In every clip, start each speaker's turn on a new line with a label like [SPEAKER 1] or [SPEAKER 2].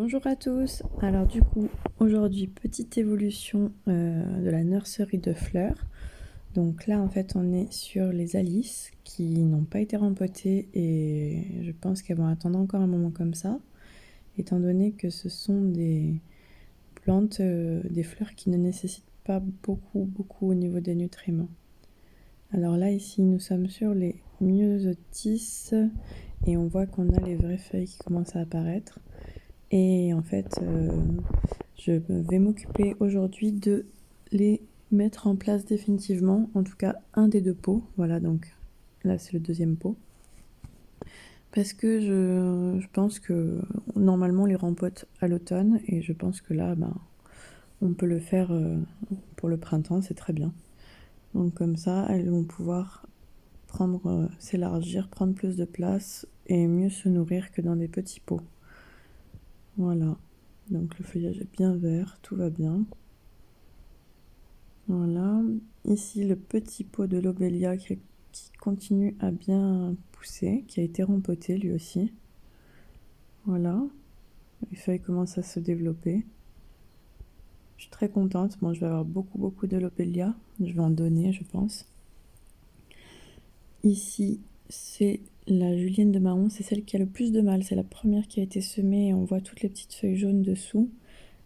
[SPEAKER 1] Bonjour à tous. Alors du coup, aujourd'hui, petite évolution de la nurserie de fleurs. Donc là, en fait, on est sur les alices qui n'ont pas été rempotées et je pense qu'elles vont attendre encore un moment comme ça, étant donné que ce sont des plantes, des fleurs qui ne nécessitent pas beaucoup au niveau des nutriments. Alors là, ici, nous sommes sur les myosotis et on voit qu'on a les vraies feuilles qui commencent à apparaître. Et en fait, je vais m'occuper aujourd'hui de les mettre en place définitivement, en tout cas un des deux pots. Voilà, donc là c'est le deuxième pot. Parce que je pense que normalement on les rempote à l'automne et je pense que là, on peut le faire pour le printemps, c'est très bien. Donc comme ça, elles vont pouvoir s'élargir, prendre plus de place et mieux se nourrir que dans des petits pots. Voilà, donc le feuillage est bien vert, tout va bien. Voilà, ici le petit pot de lobélia qui continue à bien pousser, qui a été rempoté lui aussi. Voilà, les feuilles commencent à se développer. Je suis très contente, bon je vais avoir beaucoup de lobélia, je vais en donner je pense. Ici c'est la julienne de Mahon, c'est celle qui a le plus de mal, c'est la première qui a été semée et on voit toutes les petites feuilles jaunes dessous.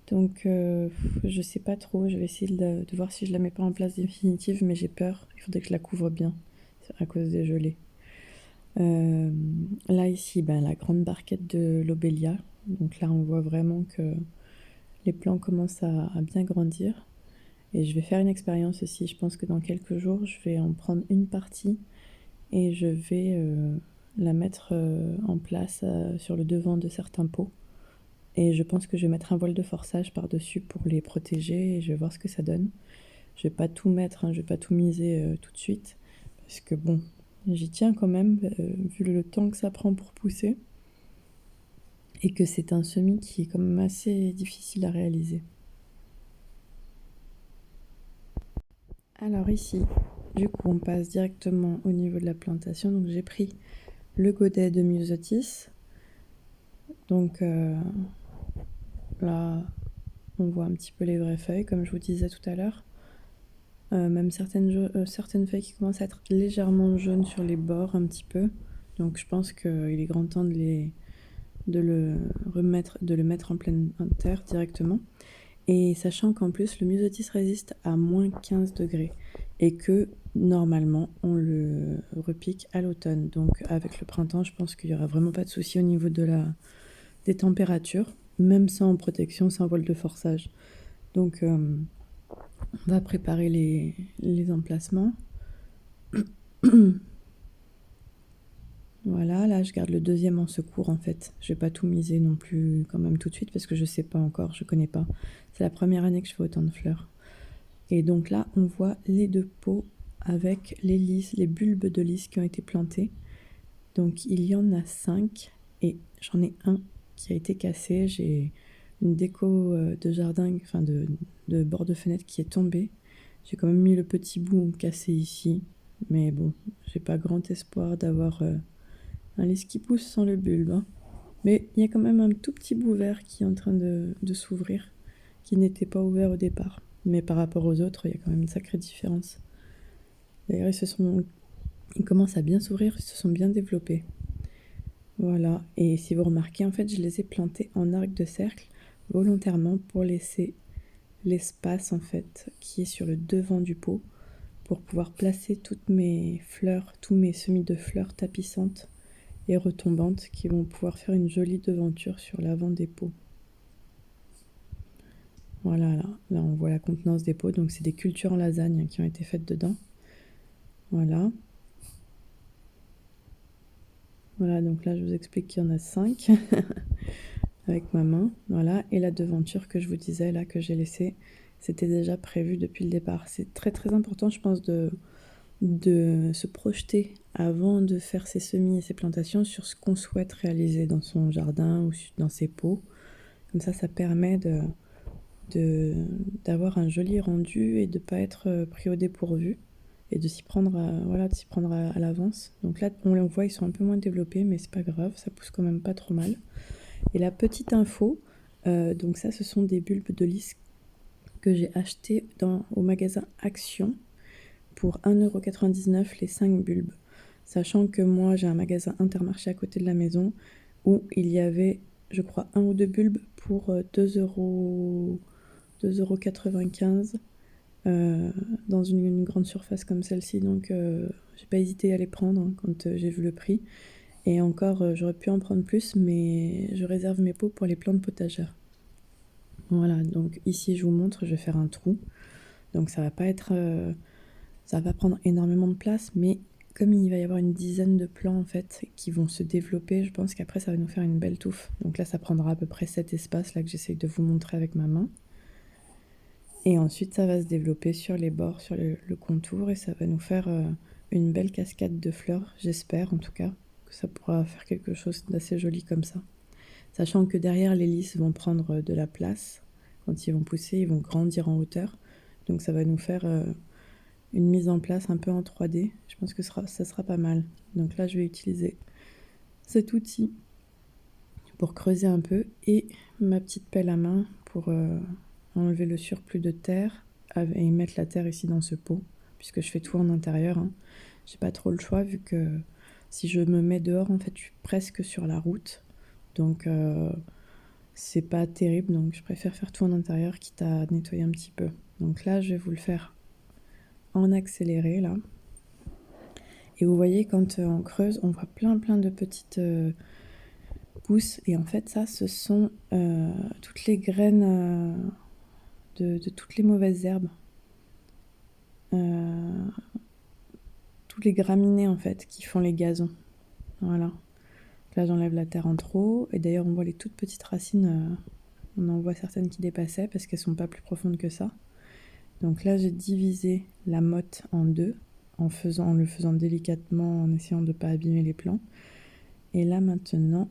[SPEAKER 1] Donc je sais pas trop, je vais essayer de voir si je la mets pas en place définitive, mais j'ai peur, il faudrait que je la couvre bien à cause des gelées. Là ici, la grande barquette de lobélia, donc là on voit vraiment que les plants commencent à bien grandir. Et je vais faire une expérience aussi, je pense que dans quelques jours je vais en prendre une partie et je vais la mettre en place sur le devant de certains pots. Et je pense que je vais mettre un voile de forçage par-dessus pour les protéger et je vais voir ce que ça donne. Je vais pas tout mettre, je vais pas tout miser tout de suite. Parce que bon, j'y tiens quand même, vu le temps que ça prend pour pousser. Et que c'est un semis qui est quand même assez difficile à réaliser. Alors ici, du coup, on passe directement au niveau de la plantation. Donc j'ai pris le godet de myosotis. Donc là, on voit un petit peu les vraies feuilles, comme je vous disais tout à l'heure. Même certaines feuilles qui commencent à être légèrement jaunes sur les bords un petit peu. Donc je pense qu'il est grand temps de le mettre en pleine terre directement. Et sachant qu'en plus le myosotis résiste à moins 15 degrés et que normalement on le repique à l'automne. Donc avec le printemps, je pense qu'il n'y aura vraiment pas de souci au niveau des températures, même sans protection, sans voile de forçage. Donc on va préparer les emplacements. Voilà, là je garde le deuxième en secours en fait. Je vais pas tout miser non plus quand même tout de suite parce que je sais pas encore, je connais pas. C'est la première année que je fais autant de fleurs. Et donc là on voit les deux pots avec les lys, les bulbes de lys qui ont été plantés. Donc il y en a 5 et j'en ai un qui a été cassé. J'ai une déco de jardin, enfin de bord de fenêtre qui est tombée. J'ai quand même mis le petit bout cassé ici. Mais bon, j'ai pas grand espoir d'avoir un lys qui pousse sans le bulbe. Hein. Mais il y a quand même un tout petit bout vert qui est en train de s'ouvrir, qui n'était pas ouvert au départ. Mais par rapport aux autres, il y a quand même une sacrée différence. D'ailleurs, ils commencent à bien s'ouvrir, ils se sont bien développés. Voilà, et si vous remarquez, en fait, je les ai plantés en arc de cercle volontairement pour laisser l'espace, en fait, qui est sur le devant du pot, pour pouvoir placer toutes mes fleurs, tous mes semis de fleurs tapissantes et retombantes qui vont pouvoir faire une jolie devanture sur l'avant des pots. Voilà, là on voit la contenance des pots, donc c'est des cultures en lasagne qui ont été faites dedans. Voilà. Voilà, donc là je vous explique qu'il y en a 5 avec ma main. Voilà, et la devanture que je vous disais là que j'ai laissée, c'était déjà prévu depuis le départ. C'est très important, je pense, de se projeter avant de faire ses semis et ses plantations sur ce qu'on souhaite réaliser dans son jardin ou dans ses pots. Comme ça permet d'avoir un joli rendu et de ne pas être pris au dépourvu et de s'y prendre à l'avance. Donc là, on les voit, ils sont un peu moins développés, mais c'est pas grave, ça pousse quand même pas trop mal. Et la petite info, Donc ça, ce sont des bulbes de lys que j'ai achetés au magasin Action pour 1,99 € les 5 bulbes. Sachant que moi, j'ai un magasin Intermarché à côté de la maison où il y avait, je crois, un ou deux bulbes pour 2,95 € dans une grande surface comme celle-ci. Donc, j'ai pas hésité à les prendre hein, quand j'ai vu le prix. Et encore, j'aurais pu en prendre plus, mais je réserve mes pots pour les plantes potagères. Voilà, donc ici, je vous montre, je vais faire un trou. Donc, ça va pas être... ça va pas prendre énormément de place, mais comme il va y avoir une dizaine de plants en fait qui vont se développer, je pense qu'après ça va nous faire une belle touffe. Donc là, ça prendra à peu près cet espace là que j'essaye de vous montrer avec ma main. Et ensuite, ça va se développer sur les bords, sur le contour, et ça va nous faire une belle cascade de fleurs, j'espère en tout cas, que ça pourra faire quelque chose d'assez joli comme ça. Sachant que derrière, les lys vont prendre de la place. Quand ils vont pousser, ils vont grandir en hauteur. Donc ça va nous faire une mise en place un peu en 3D. Je pense que ça sera pas mal. Donc là, je vais utiliser cet outil pour creuser un peu et ma petite pelle à main pour enlever le surplus de terre et mettre la terre ici dans ce pot, puisque je fais tout en intérieur. Hein. J'ai pas trop le choix vu que si je me mets dehors, en fait, je suis presque sur la route. Donc c'est pas terrible, donc je préfère faire tout en intérieur, quitte à nettoyer un petit peu. Donc là, je vais vous le faire en accéléré, là. Et vous voyez, quand on creuse, on voit plein de petites pousses. Et en fait, ça, ce sont toutes les graines de toutes les mauvaises herbes. Tous les graminées, en fait, qui font les gazons. Voilà. Là, j'enlève la terre en trop. Et d'ailleurs, on voit les toutes petites racines. On en voit certaines qui dépassaient parce qu'elles sont pas plus profondes que ça. Donc là, j'ai divisé la motte en deux en le faisant délicatement, en essayant de ne pas abîmer les plants. Et là, maintenant,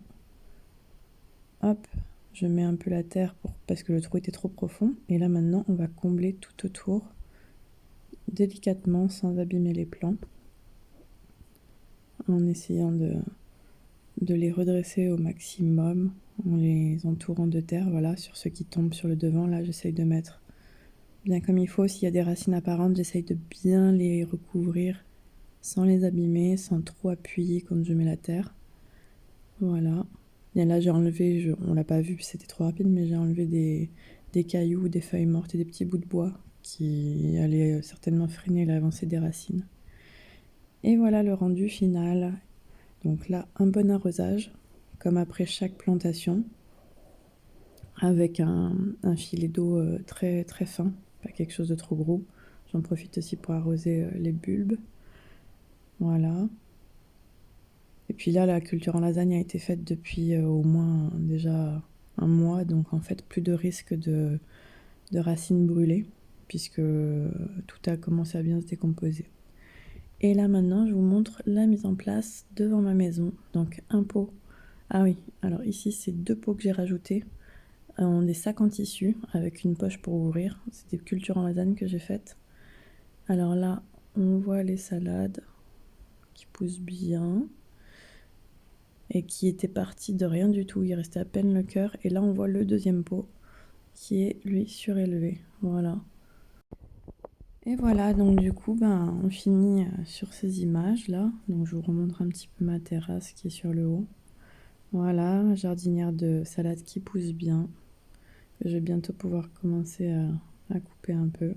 [SPEAKER 1] hop, je mets un peu la terre parce que le trou était trop profond. Et là, maintenant, on va combler tout autour, délicatement, sans abîmer les plants, en essayant de les redresser au maximum, en les entourant de terre. Voilà, sur ceux qui tombent sur le devant, là, j'essaye de mettre bien comme il faut. S'il y a des racines apparentes, j'essaye de bien les recouvrir sans les abîmer, sans trop appuyer quand je mets la terre. Voilà. Et là, j'ai enlevé, on l'a pas vu, c'était trop rapide, mais j'ai enlevé des cailloux, des feuilles mortes et des petits bouts de bois qui allaient certainement freiner l'avancée des racines. Et voilà le rendu final. Donc là, un bon arrosage, comme après chaque plantation, avec un filet d'eau très très fin, pas quelque chose de trop gros. J'en profite aussi pour arroser les bulbes. Voilà. Et puis là, la culture en lasagne a été faite depuis au moins déjà un mois, donc en fait plus de risque de racines brûlées, puisque tout a commencé à bien se décomposer. Et là maintenant, je vous montre la mise en place devant ma maison. Donc un pot. Ah oui, alors ici c'est 2 pots que j'ai rajoutés en des sacs en tissu avec une poche pour ouvrir. C'est des cultures en lasagne que j'ai faites. Alors là, on voit les salades qui poussent bien et qui étaient parties de rien du tout. Il restait à peine le cœur. Et là, on voit le deuxième pot qui est, lui, surélevé. Voilà. Et voilà, donc du coup, on finit sur ces images-là. Donc je vous remontre un petit peu ma terrasse qui est sur le haut. Voilà, jardinière de salade qui pousse bien. Je vais bientôt pouvoir commencer à couper un peu.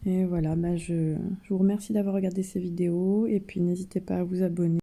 [SPEAKER 1] Et voilà, je vous remercie d'avoir regardé ces vidéos. Et puis n'hésitez pas à vous abonner.